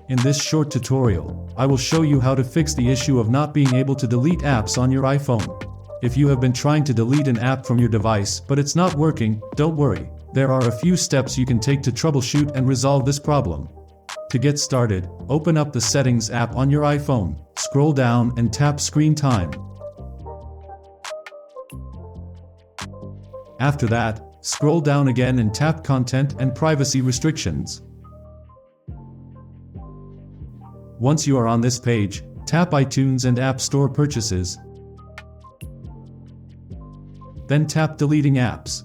In this short tutorial, I will show you how to fix the issue of not being able to delete apps on your iPhone. If you have been trying to delete an app from your device but it's not working, don't worry. There are a few steps you can take to troubleshoot and resolve this problem. To get started, open up the Settings app on your iPhone, scroll down and tap Screen Time. After that, scroll down again and tap Content and Privacy Restrictions. Once you are on this page, tap iTunes and App Store Purchases. Then tap Deleting Apps.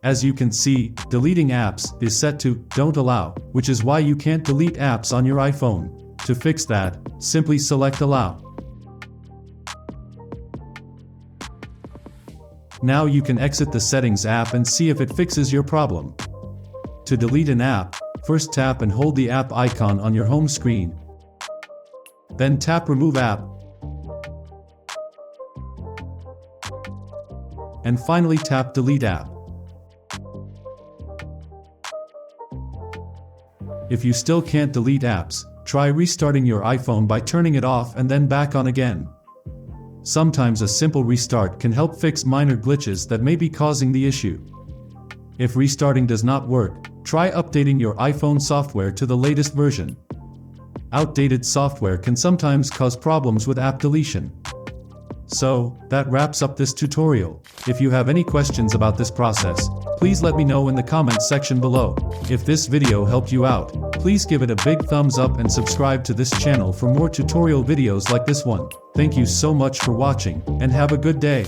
As you can see, deleting apps is set to Don't Allow, which is why you can't delete apps on your iPhone. To fix that, simply select Allow. Now you can exit the Settings app and see if it fixes your problem. To delete an app, first tap and hold the app icon on your home screen. Then tap Remove App. And finally tap Delete App. If you still can't delete apps, try restarting your iPhone by turning it off and then back on again. Sometimes a simple restart can help fix minor glitches that may be causing the issue. If restarting does not work, try updating your iPhone software to the latest version. Outdated software can sometimes cause problems with app deletion. So, that wraps up this tutorial. If you have any questions about this process, please let me know in the comments section below. If this video helped you out, please give it a big thumbs up and subscribe to this channel for more tutorial videos like this one. Thank you so much for watching, and have a good day.